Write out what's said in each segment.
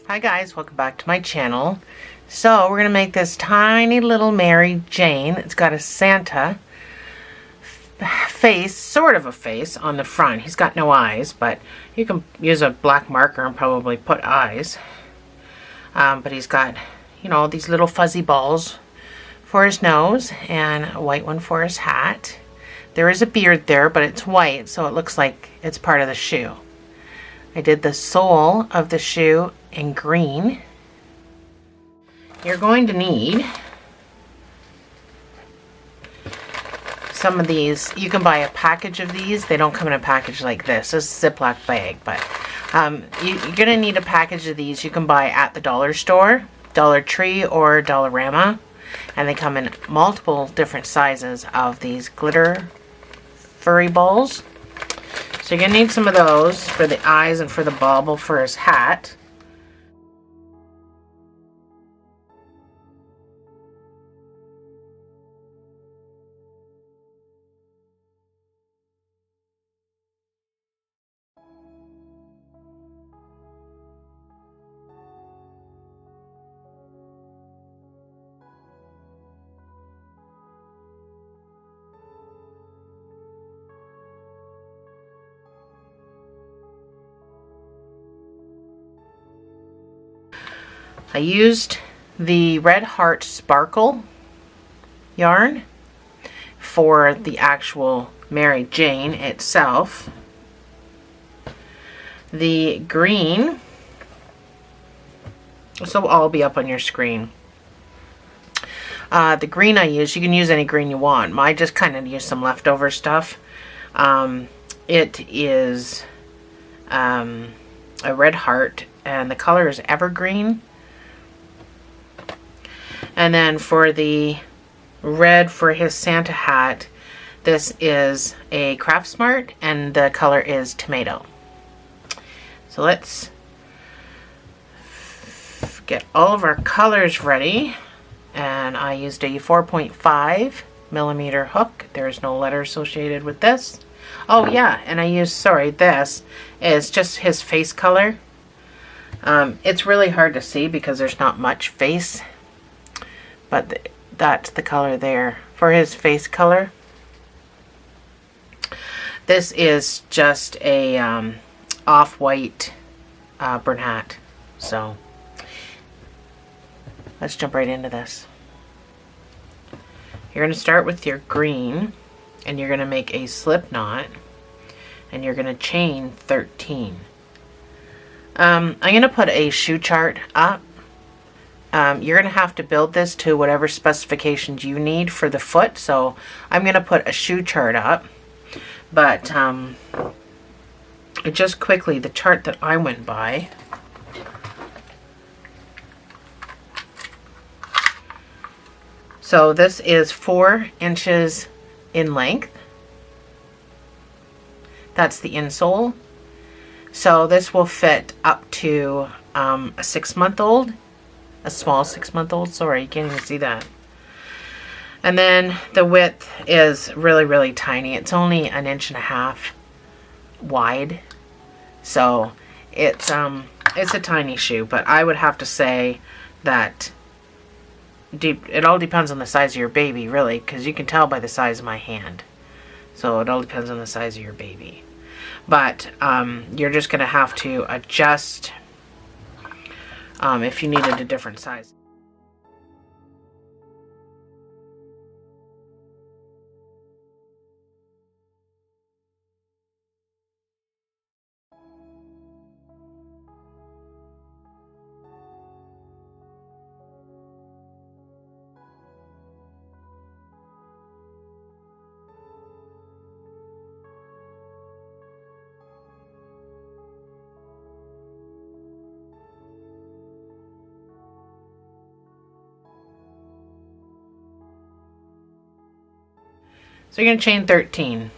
Hi guys, welcome back to my channel. So we're going to make this tiny little Mary Jane. It's got a Santa face, sort of a face, on the front. He's got no eyes, but you can use a black marker and probably put eyes. But he's got, you know, these little fuzzy balls for his nose and a white one for his hat. There is a beard there, but it's white, so it looks like it's part of the shoe. I did the sole of the shoe in green. You're going to need some of these. You can buy a package of these. They don't come in a package like this. This is a Ziploc bag, but you're going to need a package of these you can buy at the dollar store, Dollar Tree, or Dollarama. And they come in multiple different sizes of these glitter furry balls. So you're going to need some of those for the eyes and for the bauble for his hat. I used the Red Heart Sparkle yarn for the actual Mary Jane itself. The green, this will all be up on your screen. The green I use, you can use any green you want. I just kind of use some leftover stuff. It is a Red Heart, and the color is Evergreen. And then for the red for his Santa hat, this is a Craft Smart, and the color is Tomato. So let's get all of our colors ready. And I used a 4.5 millimeter hook. There's no letter associated with this. Oh yeah, and I used, sorry, this is just his face color. It's really hard to see because there's not much face, but that's the color there for his face color. This is just a off-white Bernat. So let's jump right into this. You're going to start with your green, and you're going to make a slip knot, and you're going to chain 13. I'm going to put a shoe chart up. You're going to have to build this to whatever specifications you need for the foot, so I'm going to put a shoe chart up. But just quickly, the chart that I went by. So this is 4 inches in length. That's the insole. So this will fit up to a 6-month-old. A small 6-month-old. Sorry, you can't even see that. And then the width is really, really tiny. It's only 1.5 inches wide. So it's a tiny shoe, but I would have to say that it all depends on the size of your baby, really, because you can tell by the size of my hand. So it all depends on the size of your baby. But you're just going to have to adjust if you needed a different size. So you're going to chain 13.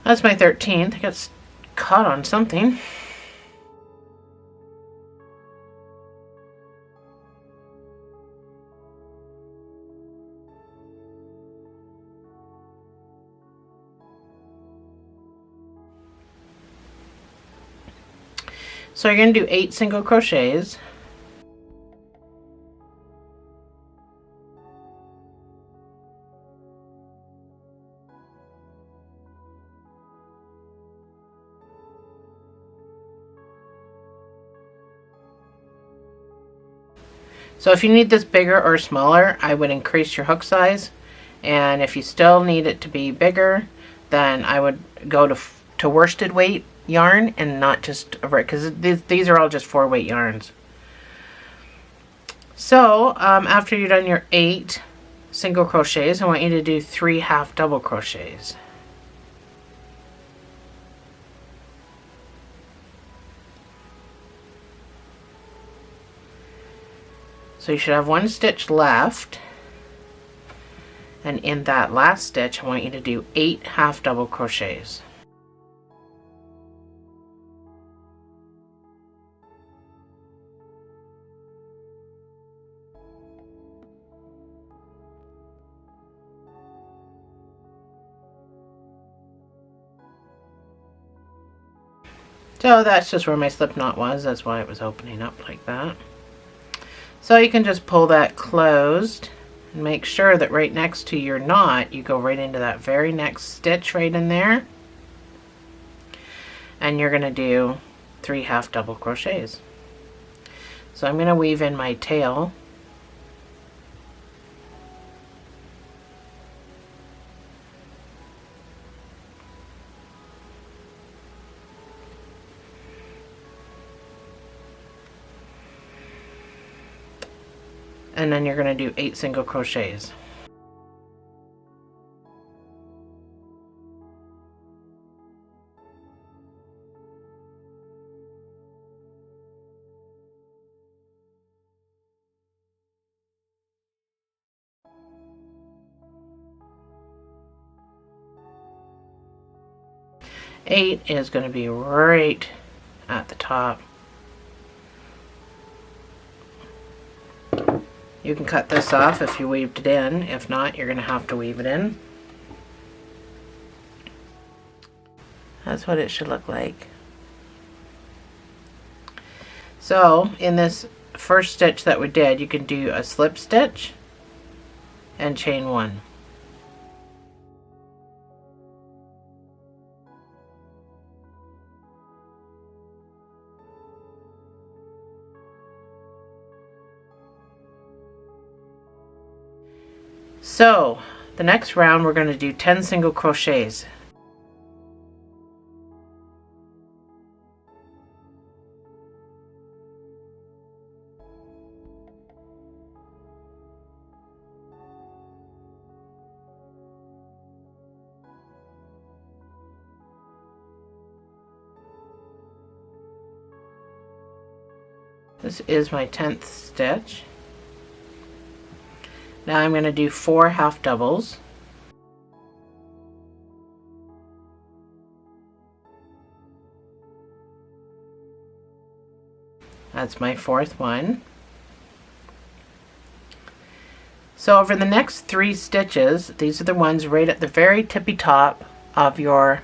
That's my 13th. It gets caught on something. So you're going to do 8 single crochets. So if you need this bigger or smaller, I would increase your hook size. And if you still need it to be bigger, then I would go to worsted weight yarn and not just, because these are all just 4-weight yarns. So after you've done your 8 single crochets, I want you to do 3 half double crochets. So you should have 1 stitch left, and in that last stitch I want you to do 8 half double crochets. So that's just where my slip knot was, that's why it was opening up like that. So you can just pull that closed and make sure that right next to your knot you go right into that very next stitch right in there, and you're going to do 3 half double crochets. So I'm going to weave in my tail, and then you're going to do 8 single crochets. Eight is going to be right at the top. You can cut this off if you weaved it in. If not, you're going to have to weave it in. That's what it should look like. So in this first stitch that we did, you can do a slip stitch and chain 1. So the next round we're going to do 10 single crochets. This is my 10th stitch. Now I'm going to do 4 half doubles. That's my 4th one. So over the next 3 stitches, these are the ones right at the very tippy top of your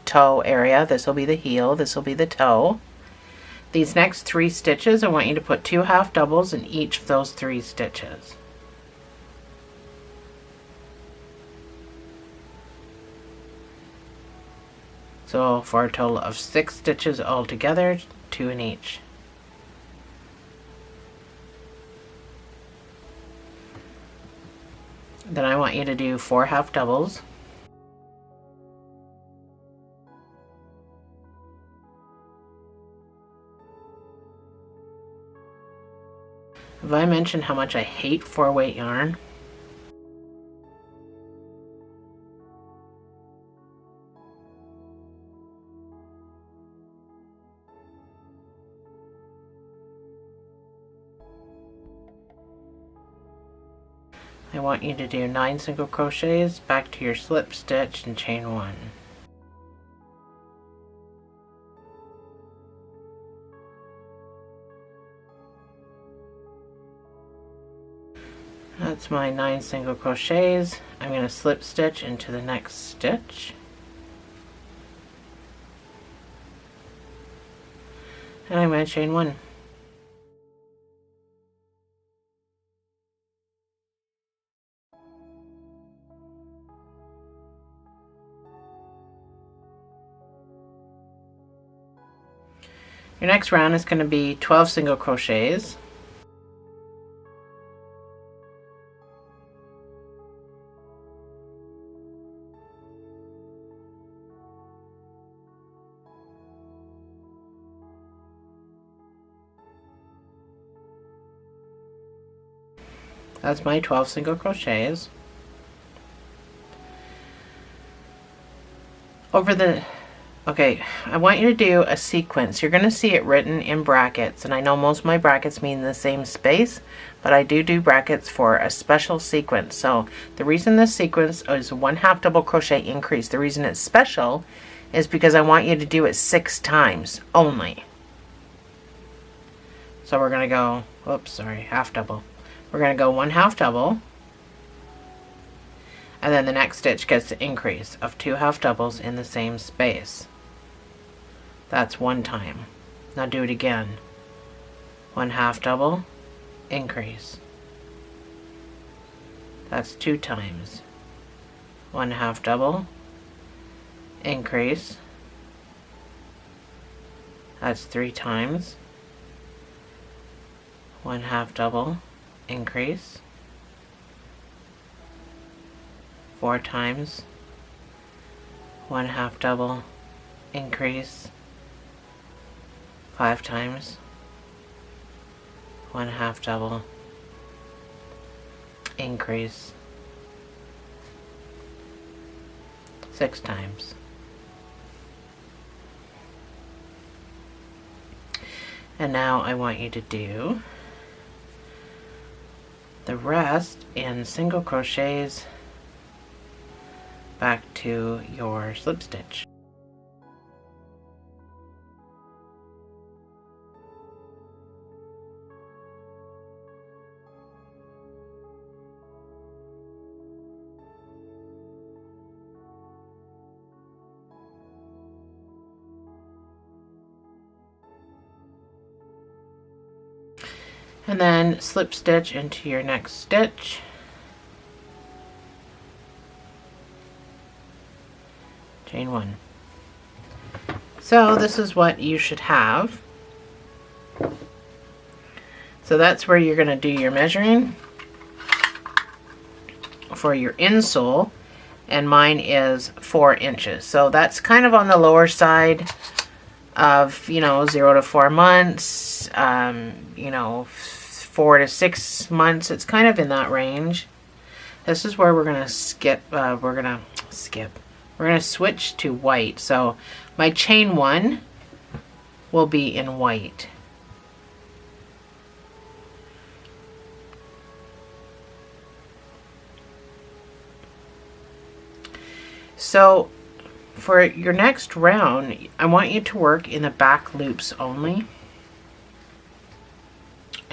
toe area. This will be the heel, this will be the toe. These next 3 stitches, I want you to put 2 half doubles in each of those 3 stitches. So for a total of 6 stitches altogether, 2 in each. Then I want you to do 4 half doubles. Have I mentioned how much I hate 4-weight yarn? I want you to do 9 single crochets, back to your slip stitch and chain 1. That's my 9 single crochets. I'm going to slip stitch into the next stitch. And I'm going to chain 1. Your next round is going to be 12 single crochets. That's my 12 single crochets. Okay, I want you to do a sequence. You're going to see it written in brackets, and I know most of my brackets mean the same space, but I do brackets for a special sequence. So the reason this sequence is 1/2 double crochet increase, the reason it's special is because I want you to do it 6 times only. So we're going to go, oops, sorry, half double. We're going to go 1/2 double, and then the next stitch gets the increase of 2 half doubles in the same space. That's 1 time. Now do it again. 1/2 double, increase. That's 2 times. 1/2 double, increase. That's 3 times. 1/2 double, increase. 4 times. 1/2 double, increase. 5 times. 1/2 double, increase. 6 times. And now I want you to do the rest in single crochets back to your slip stitch. And then slip stitch into your next stitch. Chain 1. So this is what you should have. So that's where you're going to do your measuring for your insole, and mine is 4 inches. So that's kind of on the lower side of, you know, 0 to 4 months, you know, 4 to 6 months. It's kind of in that range. This is where we're going to switch to white. So my chain 1 will be in white. So for your next round, I want you to work in the back loops only.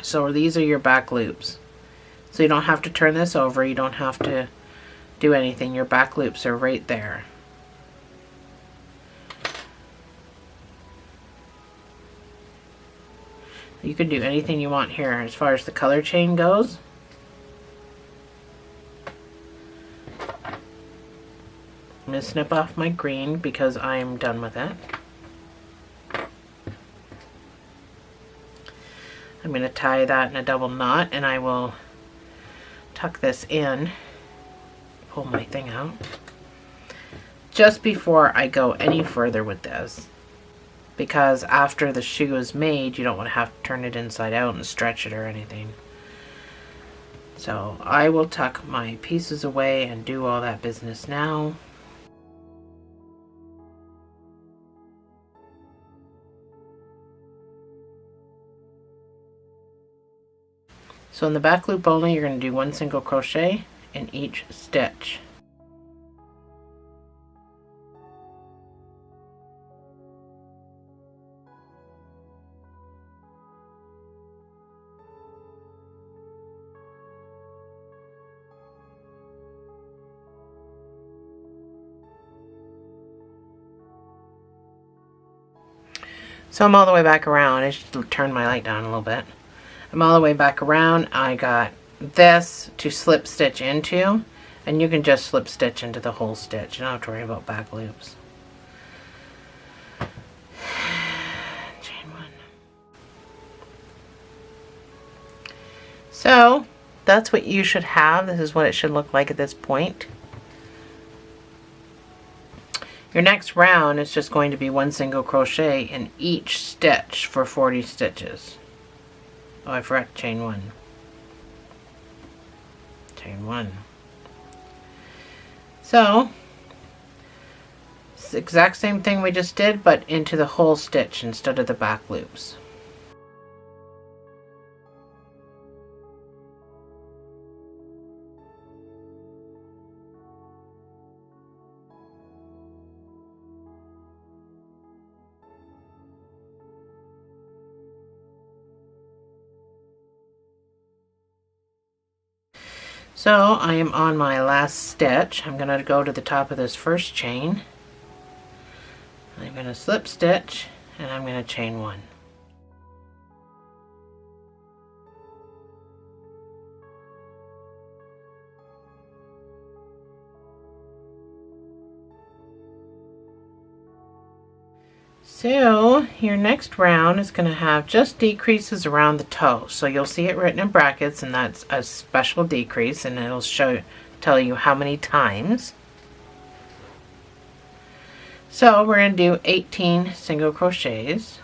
So these are your back loops. So you don't have to turn this over, you don't have to do anything. Your back loops are right there. You can do anything you want here as far as the color chain goes. I'm going to snip off my green because I'm done with it. I'm going to tie that in a double knot, and I will tuck this in, pull my thing out, just before I go any further with this, because after the shoe is made, you don't want to have to turn it inside out and stretch it or anything. So I will tuck my pieces away and do all that business now. So in the back loop only, you're going to do 1 single crochet in each stitch. So I'm all the way back around. I should turn my light down a little bit. I'm all the way back around. I got this to slip stitch into, and you can just slip stitch into the whole stitch. You don't have to worry about back loops. Chain one. So that's what you should have. This is what it should look like at this point. Your next round is just going to be 1 single crochet in each stitch for 40 stitches. Oh, I forgot to chain 1. Chain 1. So, it's the exact same thing we just did, but into the whole stitch instead of the back loops. So I am on my last stitch. I'm going to go to the top of this first chain. I'm going to slip stitch and I'm going to chain 1. So your next round is going to have just decreases around the toe. So you'll see it written in brackets, and that's a special decrease, and it'll tell you how many times. So we're going to do 18 single crochets.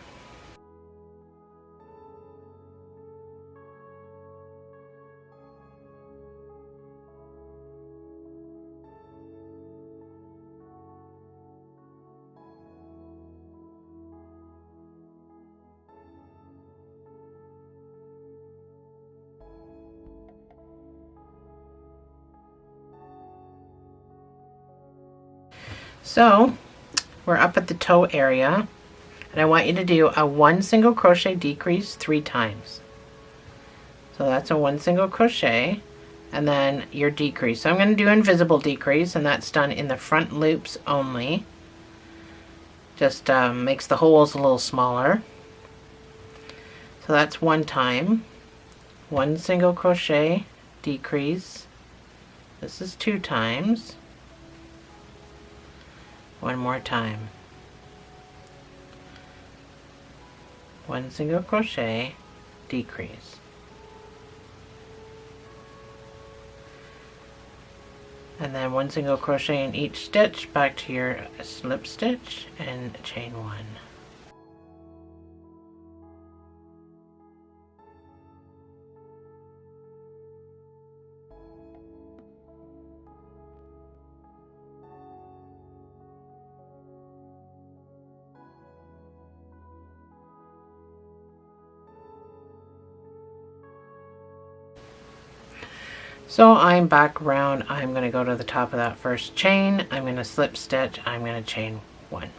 So we're up at the toe area, and I want you to do a 1 single crochet decrease 3 times. So that's a 1 single crochet, and then your decrease. So I'm going to do invisible decrease, and that's done in the front loops only. Just makes the holes a little smaller. So that's 1 time. 1 single crochet decrease. This is 2 times. 1 more time. 1 single crochet decrease. And then 1 single crochet in each stitch, back to your slip stitch and chain 1. So I'm back around. I'm going to go to the top of that first chain. I'm going to slip stitch. I'm going to chain 1.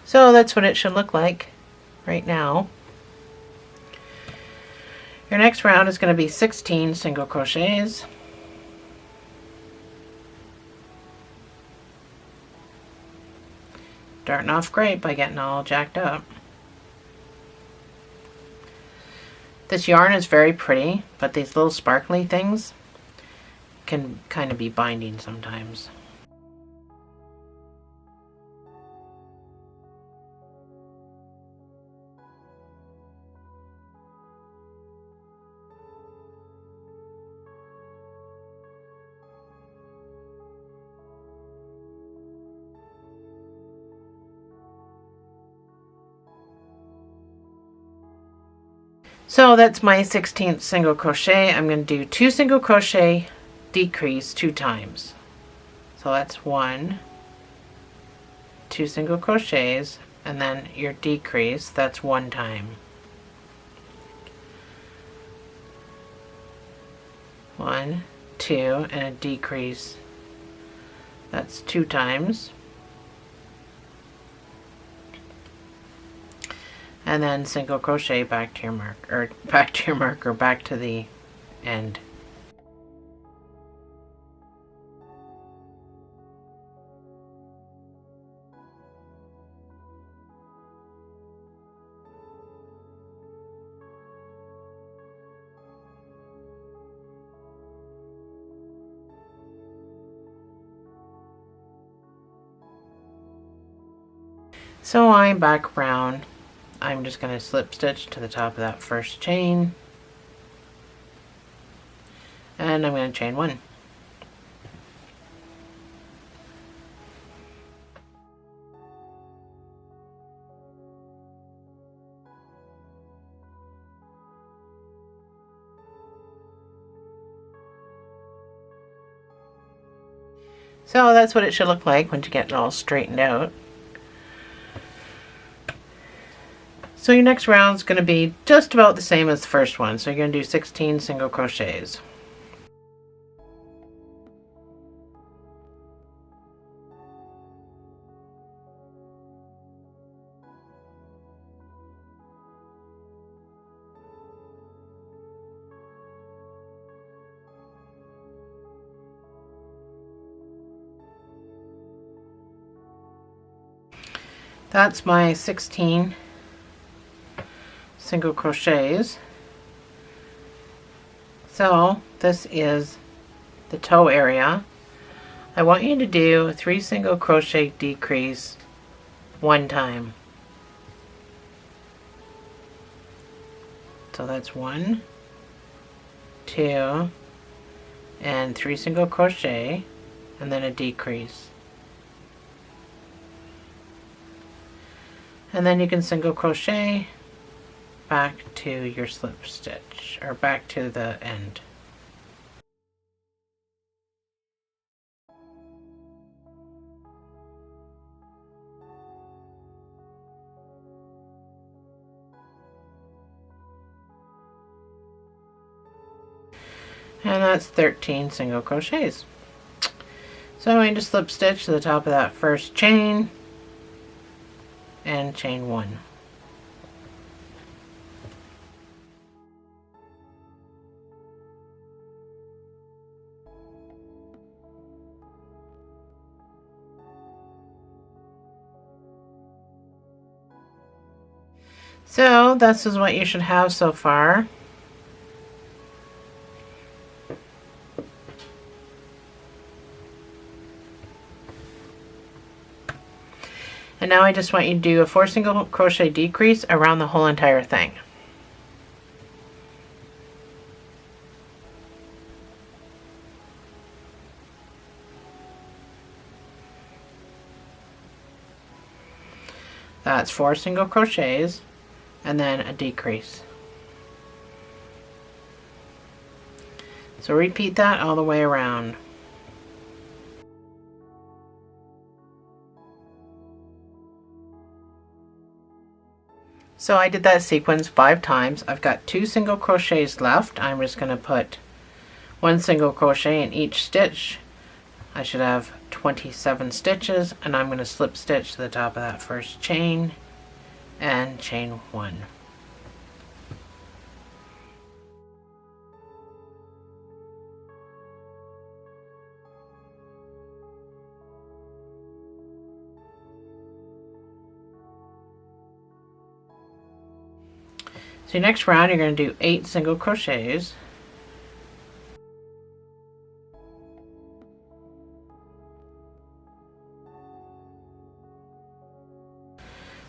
So that's what it should look like right now. Your next round is going to be 16 single crochets. Starting off great by getting all jacked up. This yarn is very pretty, but these little sparkly things can kind of be binding sometimes. So that's my 16th single crochet. I'm going to do 2 single crochet decrease 2 times. So that's 1, 2 single crochets, and then your decrease, that's 1 time. 1, 2, and a decrease, that's 2 times. and then single crochet back to your mark, or back to your marker, back to the end. So I'm back around. I'm just going to slip stitch to the top of that first chain, and I'm going to chain one. So that's what it should look like once you get it all straightened out. So your next round is going to be just about the same as the first one. So you're going to do 16 single crochets. That's my 16 single crochets. So this is the toe area. I want you to do 3 single crochet decrease one time. So that's 1, 2, and 3 single crochet, and then a decrease. And then you can single crochet back to your slip stitch, or back to the end. And that's 13 single crochets. So I'm going to slip stitch to the top of that first chain and chain one. So this is what you should have so far. And now I just want you to do a 4 single crochet decrease around the whole entire thing. That's 4 single crochets and then a decrease. So repeat that all the way around. So I did that sequence 5 times. I've got 2 single crochets left. I'm just going to put 1 single crochet in each stitch. I should have 27 stitches, and I'm going to slip stitch to the top of that first chain and chain 1. So next round you're going to do 8 single crochets.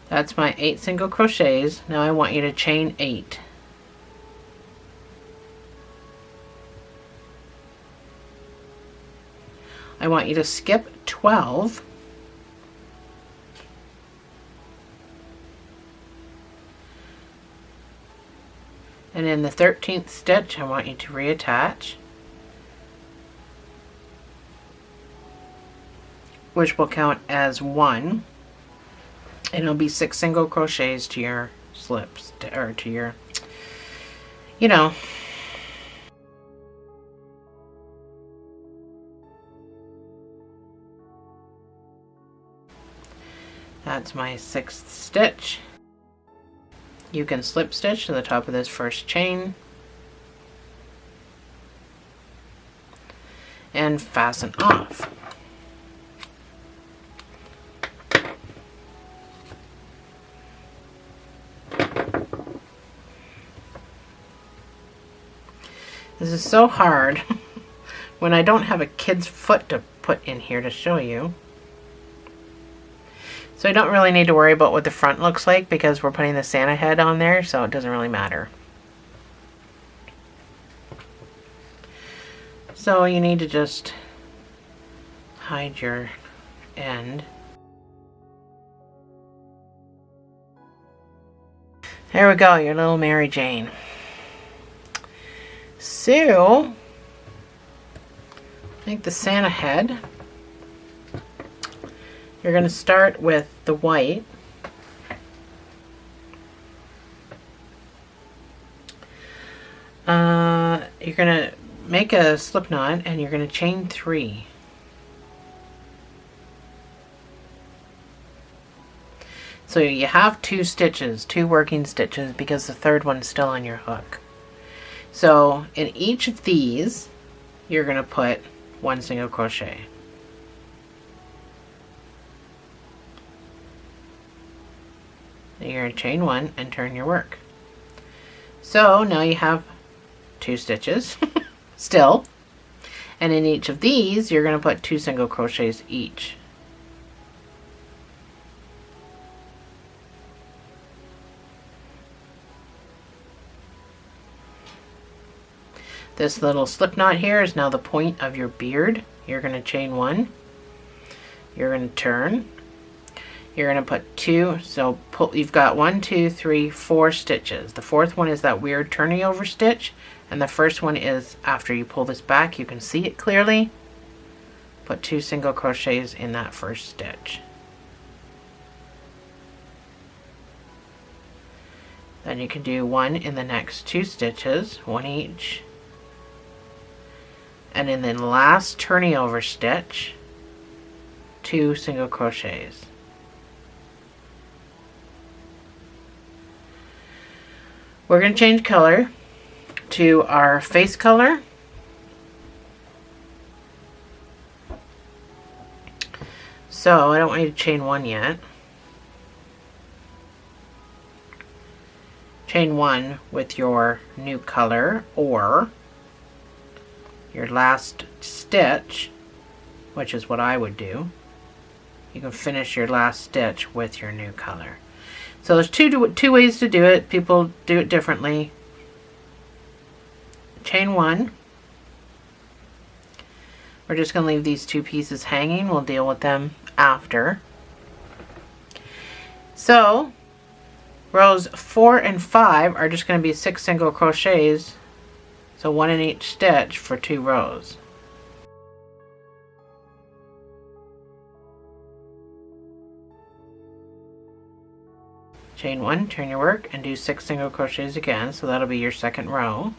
That's my 8 single crochets. Now I want you to chain 8. I want you to skip 12. And in the 13th stitch, I want you to reattach, which will count as 1. And it'll be 6 single crochets to your slips, or to your, you know. That's my 6th stitch. you can slip stitch to the top of this first chain and fasten off. This is so hard when I don't have a kid's foot to put in here to show you. So I don't really need to worry about what the front looks like because we're putting the Santa head on there, so it doesn't really matter. So you need to just hide your end. There we go, your little Mary Jane. So, make the Santa head. You're going to start with the white. You're going to make a slip knot and you're going to chain 3. So you have 2 stitches, 2 working stitches, because the third one's still on your hook. So in each of these, you're going to put 1 single crochet. You're going to chain 1 and turn your work. So now you have 2 stitches still, and in each of these you're going to put 2 single crochets each. This little slip knot here is now the point of your beard. You're going to chain 1, you're going to turn, you're going to put 2, so you've got 1, 2, 3, 4 stitches. The 4th one is that weird turning over stitch, and the first one is after you pull this back, you can see it clearly. Put 2 single crochets in that first stitch. Then you can do 1 in the next 2 stitches, 1 each. And in the last turning over stitch, 2 single crochets. We're going to change color to our face color. So I don't want you to chain 1 yet. Chain 1 with your new color or your last stitch, which is what I would do. You can finish your last stitch with your new color. So there's two ways to do it. People do it differently. Chain 1. We're just going to leave these 2 pieces hanging. We'll deal with them after. So rows 4 and 5 are just going to be 6 single crochets. So 1 in each stitch for 2 rows. Chain 1, turn your work, and do 6 single crochets again, so that'll be your second row.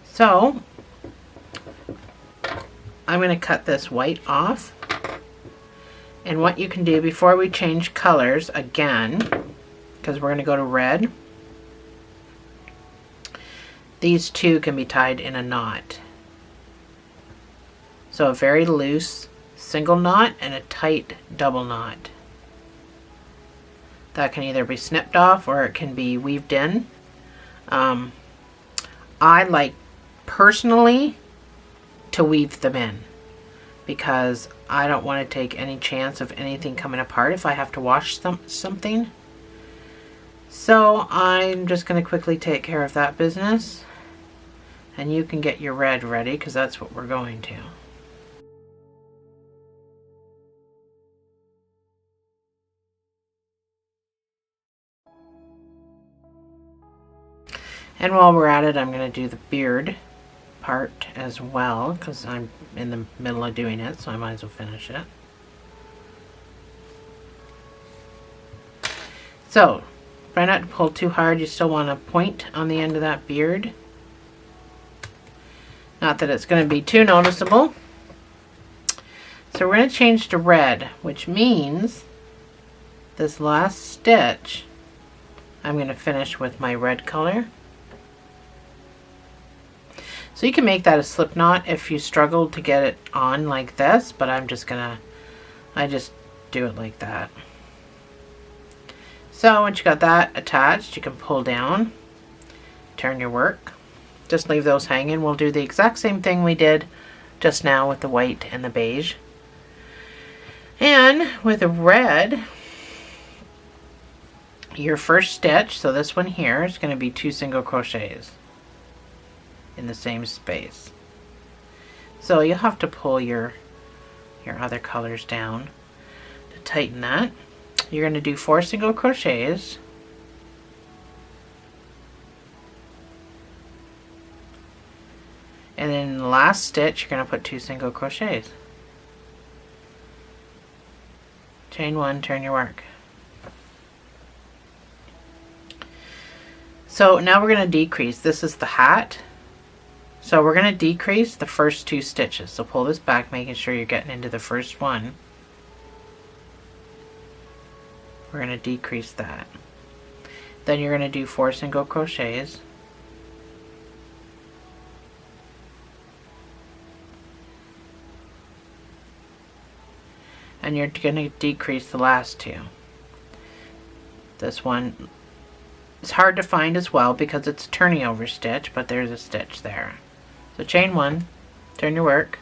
So I'm going to cut this white off, and what you can do before we change colors again, because we're going to go to red, these 2 can be tied in a knot. So a very loose single knot and a tight double knot. That can either be snipped off or it can be weaved in. I like personally to weave them in because I don't want to take any chance of anything coming apart if I have to wash something. So I'm just going to quickly take care of that business, and you can get your red ready because that's what we're going to. And while we're at it, I'm going to do the beard part as well because I'm in the middle of doing it, so I might as well finish it. So try not to pull too hard. You still want a point on the end of that beard. Not that it's going to be too noticeable. So we're going to change to red, which means this last stitch I'm going to finish with my red color. So you can make that a slip knot if you struggle to get it on like this, but I just do it like that. So once you got that attached, you can pull down, turn your work. Just leave those hanging. We'll do the exact same thing we did just now with the white and the beige. And with the red, your first stitch, so this one here, is going to be 2 single crochets in the same space. So you'll have to pull your other colors down to tighten that. You're going to do 4 single crochets, and then in the last stitch you're going to put 2 single crochets. Chain 1, turn your work. So now we're going to decrease. This is the hat. So we're going to decrease the first 2 stitches. So pull this back, making sure you're getting into the first one. We're going to decrease that. Then you're going to do 4 single crochets. And you're going to decrease the last 2. This one is hard to find as well because it's a turning over stitch, but there's a stitch there. So chain 1, turn your work.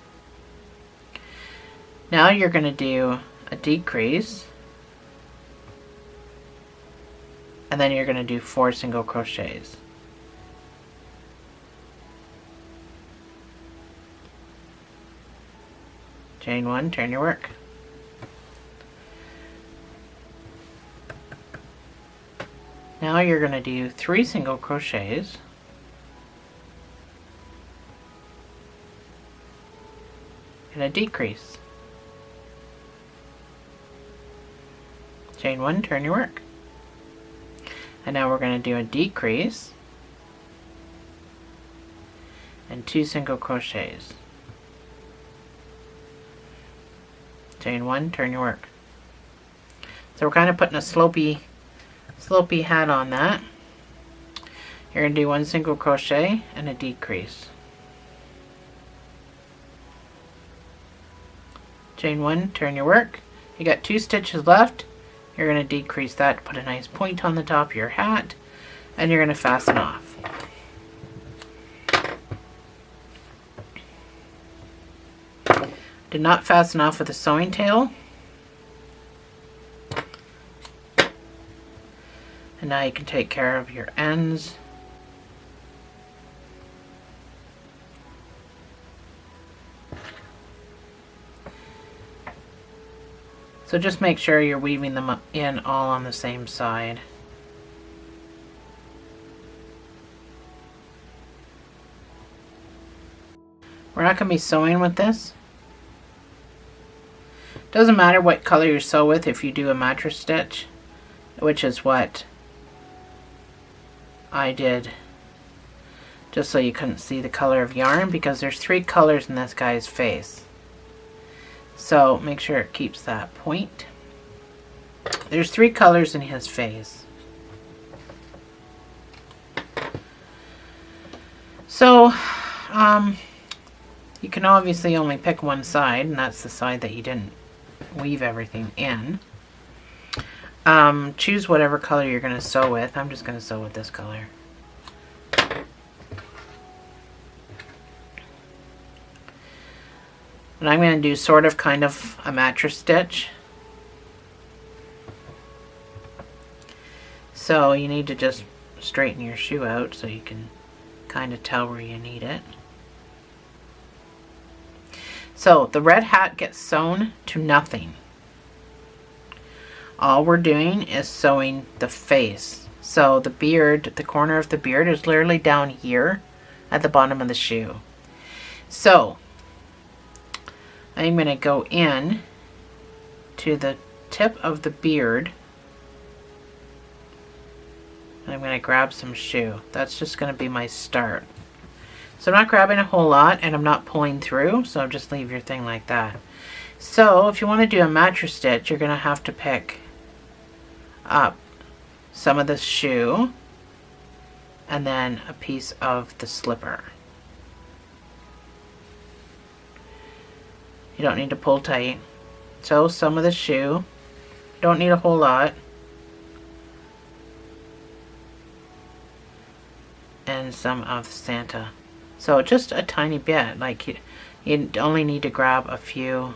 Now you're going to do a decrease, and then you're going to do 4 single crochets. Chain 1, turn your work. Now you're going to do 3 single crochets, and a decrease. Chain 1, turn your work. And now we're going to do a decrease and 2 single crochets. Chain 1, turn your work. So we're kind of putting a slopey hat on that. You're going to do 1 single crochet and a decrease. Chain 1, turn your work. You got 2 stitches left. You're going to decrease that to put a nice point on the top of your hat, and you're going to fasten off. Did not fasten off with a sewing tail. And now you can take care of your ends. So just make sure you're weaving them in all on the same side. We're not going to be sewing with this. Doesn't matter what color you sew with if you do a mattress stitch, which is what I did, just so you couldn't see the color of yarn, because there's 3 colors in this guy's face. So make sure it keeps that point. There's 3 colors in his face. So you can obviously only pick one side, and that's the side that you didn't weave everything in. Choose whatever color you're going to sew with. I'm just going to sew with this color. And I'm going to do sort of kind of a mattress stitch. So you need to just straighten your shoe out so you can kind of tell where you need it. So the red hat gets sewn to nothing. All we're doing is sewing the face. So the beard, the corner of the beard is literally down here at the bottom of the shoe. So I'm going to go in to the tip of the beard, and I'm going to grab some shoe. That's just going to be my start. So I'm not grabbing a whole lot and I'm not pulling through, so just leave your thing like that. So if you want to do a mattress stitch, you're going to have to pick up some of the shoe and then a piece of the slipper. You don't need to pull tight. So some of the shoe, don't need a whole lot, and some of Santa. So just a tiny bit, like you only need to grab a few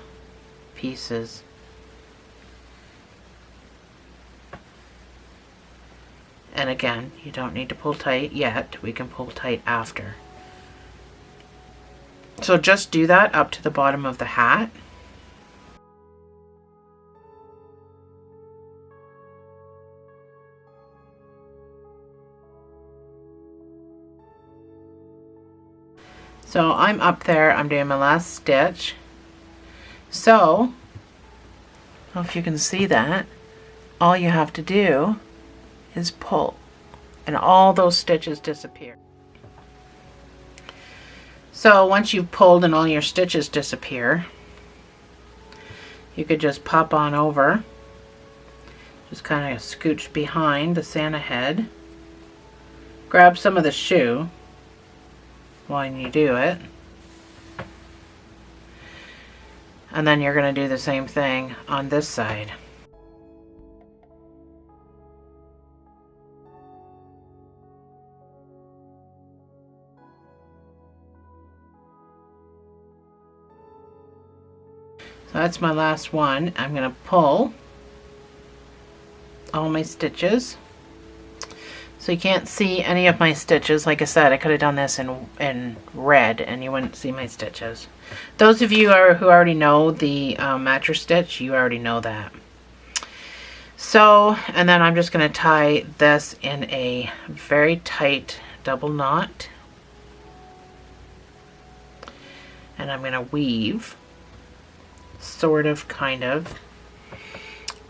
pieces. And again, you don't need to pull tight yet. We can pull tight after. So just do that up to the bottom of the hat. So I'm up there, I'm doing my last stitch. So, I don't know if you can see that, all you have to do is pull and all those stitches disappear. So once you've pulled and all your stitches disappear, you could just pop on over, just kind of scooch behind the Santa head, grab some of the shoe while you do it, and then you're going to do the same thing on this side. So that's my last one. I'm going to pull all my stitches. So you can't see any of my stitches. Like I said, I could have done this in red and you wouldn't see my stitches. Those of you who already know the mattress stitch, you already know that. So, and then I'm just going to tie this in a very tight double knot. And I'm going to weave, sort of, kind of.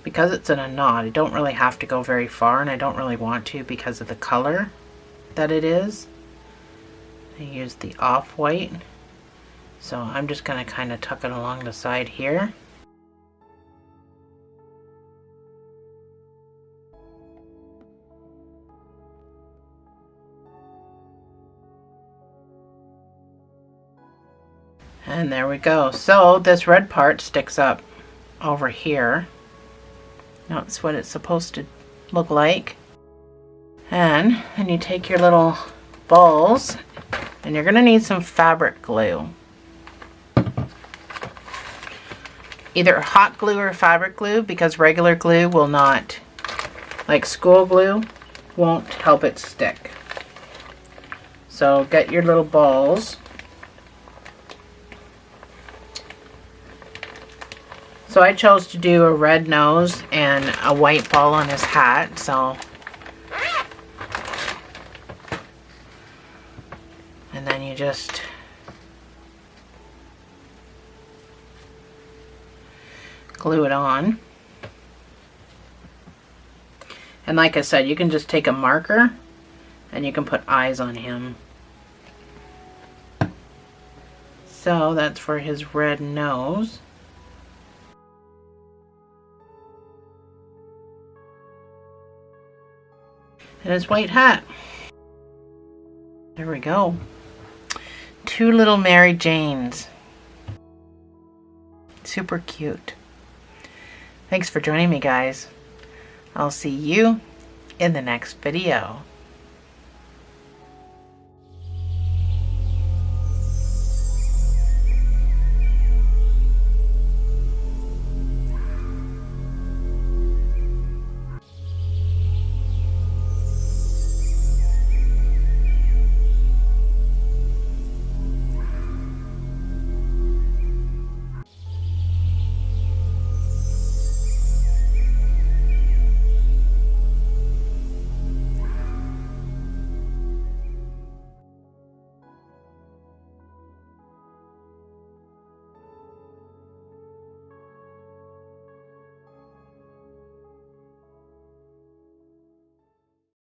Because it's in a knot, I don't really have to go very far, and I don't really want to because of the color that it is. I use the off-white, so I'm just going to kind of tuck it along the side here. And there we go. So this red part sticks up over here. That's what it's supposed to look like. And then you take your little balls, and you're going to need some fabric glue. Either hot glue or fabric glue, because regular glue will not, like school glue, won't help it stick. So get your little balls. So I chose to do a red nose and a white ball on his hat, so. And then you just glue it on. And like I said, you can just take a marker and you can put eyes on him. So that's for his red nose. And his white hat. There we go. Two little Mary Janes. Super cute. Thanks for joining me, guys. I'll see you in the next video.